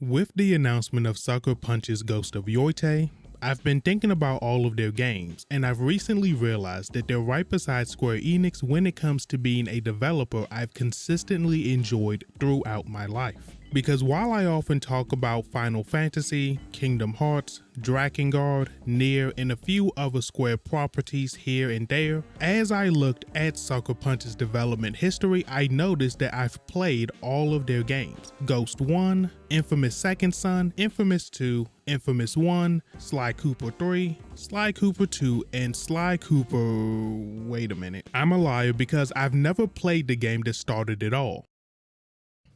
With the announcement of Sucker Punch's Ghost of Yoitei, I've been thinking about all of their games, and I've recently realized that they're right beside Square Enix when it comes to being a developer I've consistently enjoyed throughout my life. Because while I often talk about Final Fantasy, Kingdom Hearts, Drakengard, Nier, and a few other Square properties here and there, as I looked at Sucker Punch's development history, I noticed that I've played all of their games. Ghost 1, Infamous Second Son, Infamous 2, Infamous 1, Sly Cooper 3, Sly Cooper 2, and Sly Cooper... wait a minute. I'm a liar because I've never played the game that started it all.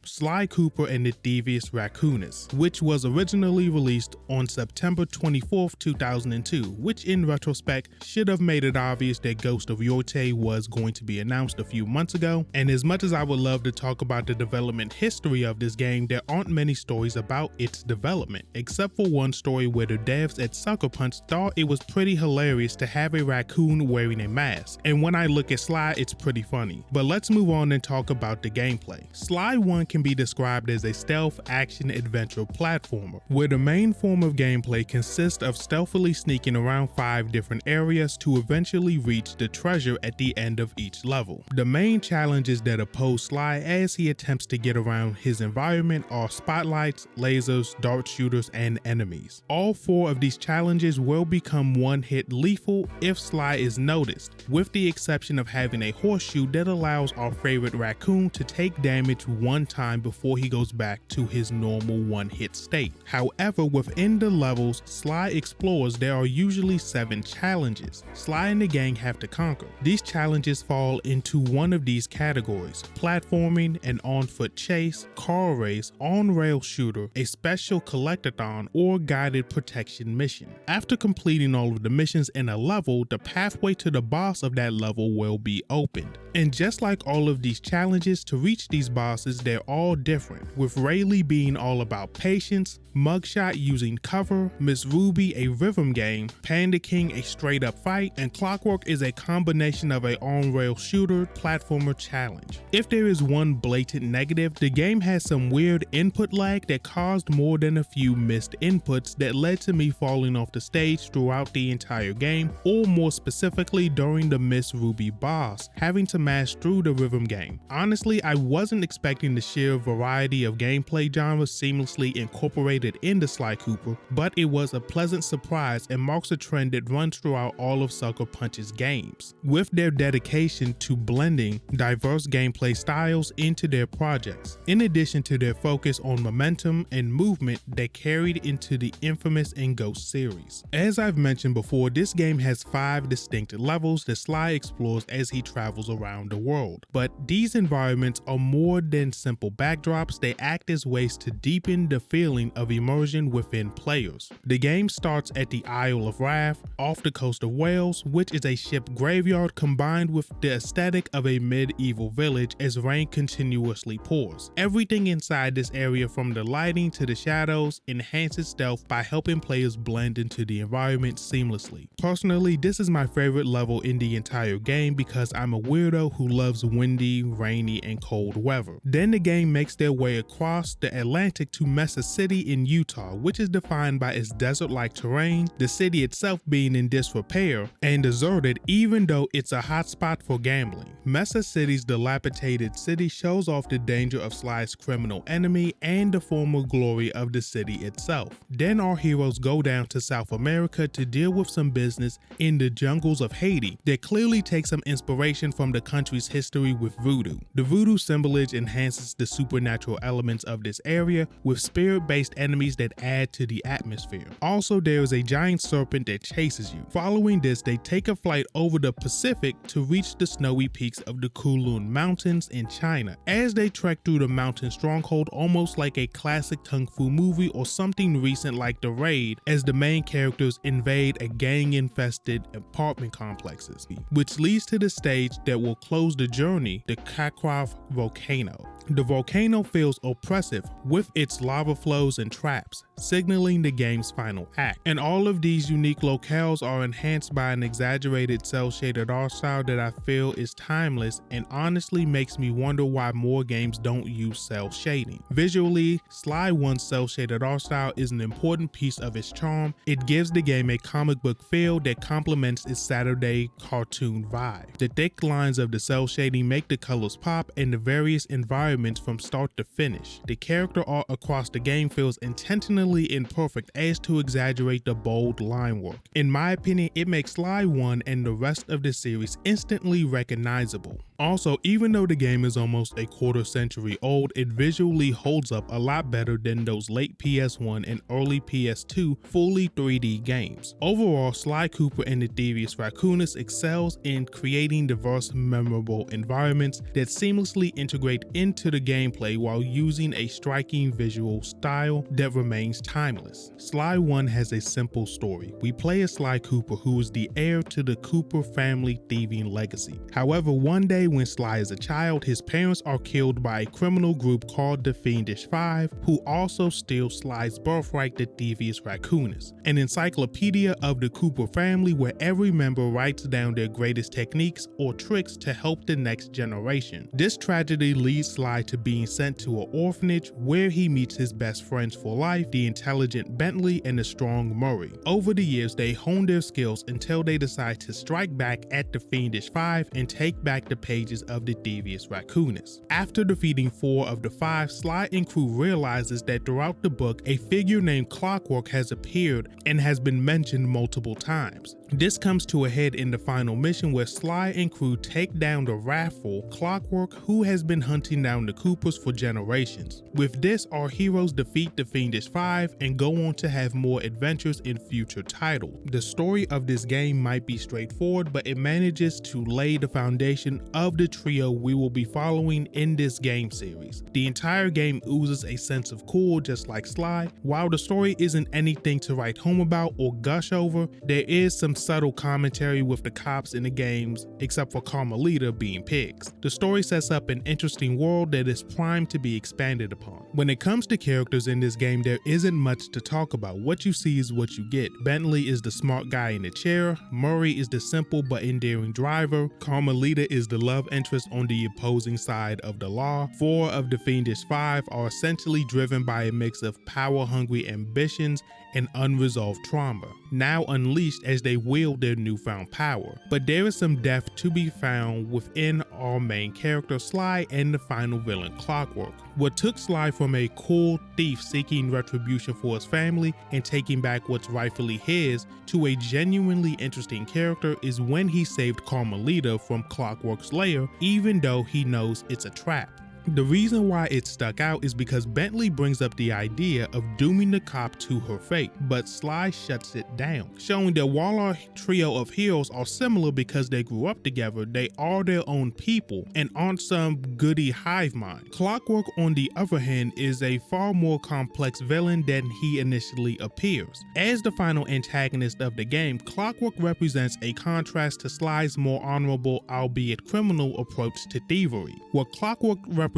Sly Cooper and the Thievius Raccoonus, which was originally released on September 24th, 2002, which in retrospect should have made it obvious that Ghost of Yoitei was going to be announced a few months ago. And as much as I would love to talk about the development history of this game, there aren't many stories about its development, except for one story where the devs at Sucker Punch thought it was pretty hilarious to have a raccoon wearing a mask. And when I look at Sly, it's pretty funny. But let's move on and talk about the gameplay. Sly 1 can be described as a stealth action adventure platformer, where the main form of gameplay consists of stealthily sneaking around 5 different areas to eventually reach the treasure at the end of each level. The main challenges that oppose Sly as he attempts to get around his environment are spotlights, lasers, dart shooters, and enemies. All 4 of these challenges will become one-hit lethal if Sly is noticed, with the exception of having a horseshoe that allows our favorite raccoon to take damage one time before he goes back to his normal one-hit state. However, within the levels Sly explores, there are usually 7 challenges Sly and the gang have to conquer. These challenges fall into one of these categories: platforming, an on-foot chase, car race, on-rail shooter, a special collectathon, or guided protection mission. After completing all of the missions in a level, the pathway to the boss of that level will be opened. And just like all of these challenges, to reach these bosses, they're all different, with Rayleigh being all about patience, Mugshot using cover, Miss Ruby a rhythm game, Panda King a straight up fight, and Clockwork is a combination of a on-rail shooter platformer challenge. If there is one blatant negative, the game has some weird input lag that caused more than a few missed inputs that led to me falling off the stage throughout the entire game, or more specifically during the Miss Ruby boss, having to mash through the rhythm game. Honestly, I wasn't expecting the sheer variety of gameplay genres seamlessly incorporated into Sly Cooper, but it was a pleasant surprise and marks a trend that runs throughout all of Sucker Punch's games, with their dedication to blending diverse gameplay styles into their projects, in addition to their focus on momentum and movement that carried into the Infamous and Ghost series. As I've mentioned before, this game has 5 distinct levels that Sly explores as he travels around the world, but these environments are more than simple backdrops. They act as ways to deepen the feeling of immersion within players. The game starts at the Isle of Wrath off the coast of Wales, which is a ship graveyard combined with the aesthetic of a medieval village as rain continuously pours. Everything inside this area, from the lighting to the shadows, enhances stealth by helping players blend into the environment seamlessly. Personally, this is my favorite level in the entire game because I'm a weirdo who loves windy, rainy, and cold weather. Then the game makes their way across the Atlantic to Mesa City in Utah, which is defined by its desert-like terrain, the city itself being in disrepair and deserted even though it's a hotspot for gambling. Mesa City's dilapidated city shows off the danger of Sly's criminal enemy and the former glory of the city itself. Then our heroes go down to South America to deal with some business in the jungles of Haiti that clearly takes some inspiration from the country's history with voodoo. The voodoo symbolage enhances the supernatural elements of this area with spirit-based enemies that add to the atmosphere. Also, there is a giant serpent that chases you. Following this, they take a flight over the Pacific to reach the snowy peaks of the Kowloon Mountains in China. As they trek through the mountain stronghold, almost like a classic kung fu movie or something recent like The Raid, as the main characters invade a gang-infested apartment complexes, which leads to the stage that will close the journey, the Kakrov volcano. The volcano feels oppressive with its lava flows and traps. signaling the game's final act. And all of these unique locales are enhanced by an exaggerated cel-shaded art style that I feel is timeless and honestly makes me wonder why more games don't use cel shading. Visually, Sly 1's cel-shaded art style is an important piece of its charm. It gives the game a comic book feel that complements its Saturday cartoon vibe. The thick lines of the cel shading make the colors pop and the various environments from start to finish. The character art across the game feels intentionally imperfect as to exaggerate the bold line work. In my opinion, it makes Sly 1 and the rest of the series instantly recognizable. Also, even though the game is almost a quarter century old, it visually holds up a lot better than those late PS1 and early PS2 fully 3D games. Overall, Sly Cooper and the Thievius Raccoonus excels in creating diverse, memorable environments that seamlessly integrate into the gameplay while using a striking visual style that remains timeless. Sly 1 has a simple story. We play as Sly Cooper, who is the heir to the Cooper family thieving legacy. However, one day when Sly is a child, his parents are killed by a criminal group called the Fiendish Five, who also steal Sly's birthright, the Thievius Raccoonus, an encyclopedia of the Cooper family where every member writes down their greatest techniques or tricks to help the next generation. This tragedy leads Sly to being sent to an orphanage where he meets his best friends for life, the intelligent Bentley and the strong Murray. Over the years, they hone their skills until they decide to strike back at the Fiendish Five and take back the pages of the Thievius Raccoonus. After defeating 4 of the 5, Sly and crew realizes that throughout the book, a figure named Clockwork has appeared and has been mentioned multiple times. This comes to a head in the final mission where Sly and crew take down the wrathful Clockwork, who has been hunting down the Coopers for generations. With this, our heroes defeat the Fiendish Five and go on to have more adventures in future titles. The story of this game might be straightforward, but it manages to lay the foundation of the trio we will be following in this game series. The entire game oozes a sense of cool, just like Sly. While the story isn't anything to write home about or gush over, there is some subtle commentary with the cops in the games, except for Carmelita being pigs. The story sets up an interesting world that is primed to be expanded upon. When it comes to characters in this game, there isn't much to talk about. What you see is what you get. Bentley is the smart guy in the chair, Murray is the simple but endearing driver, Carmelita is the love interest on the opposing side of the law. 4 of the Fiendish Five are essentially driven by a mix of power-hungry ambitions and unresolved trauma, now unleashed as they wield their newfound power. But there is some depth to be found within our main character Sly and the final villain Clockwork. What took Sly from a cool thief seeking retribution for his family and taking back what's rightfully his to a genuinely interesting character is when he saved Carmelita from Clockwork's lair, even though he knows it's a trap. The reason why it stuck out is because Bentley brings up the idea of dooming the cop to her fate, but Sly shuts it down, showing that while our trio of heroes are similar because they grew up together, they are their own people and aren't some goody hive mind. Clockwork, on the other hand, is a far more complex villain than he initially appears. As the final antagonist of the game, Clockwork represents a contrast to Sly's more honorable, albeit criminal, approach to thievery. What Clockwork represents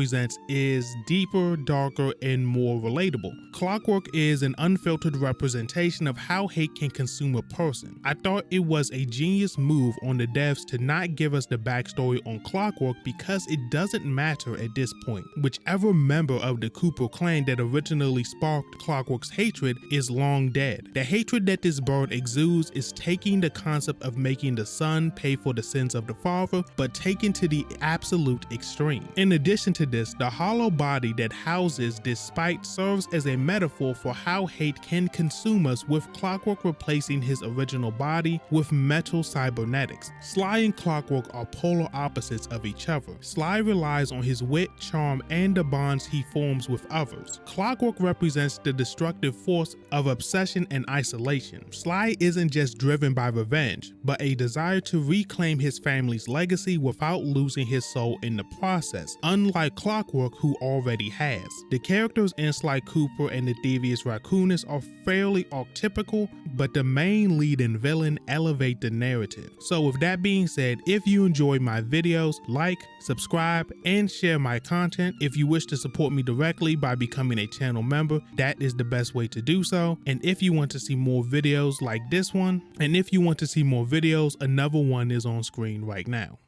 is deeper, darker, and more relatable. Clockwork is an unfiltered representation of how hate can consume a person. I thought it was a genius move on the devs to not give us the backstory on Clockwork because it doesn't matter at this point. Whichever member of the Cooper clan that originally sparked Clockwork's hatred is long dead. The hatred that this bird exudes is taking the concept of making the son pay for the sins of the father, but taken to the absolute extreme. In addition to this, the hollow body that houses this spite serves as a metaphor for how hate can consume us, with Clockwork replacing his original body with metal cybernetics. Sly and Clockwork are polar opposites of each other. Sly relies on his wit, charm, and the bonds he forms with others. Clockwork represents the destructive force of obsession and isolation. Sly isn't just driven by revenge, but a desire to reclaim his family's legacy without losing his soul in the process. Unlike Clockwork, who already has. The characters in Sly Cooper and the Thievius Raccoonus are fairly archetypical, but the main lead and villain elevate the narrative. So with that being said, if you enjoy my videos, like, subscribe, and share my content. If you wish to support me directly by becoming a channel member, that is the best way to do so. And if you want to see more videos like this one, another one is on screen right now.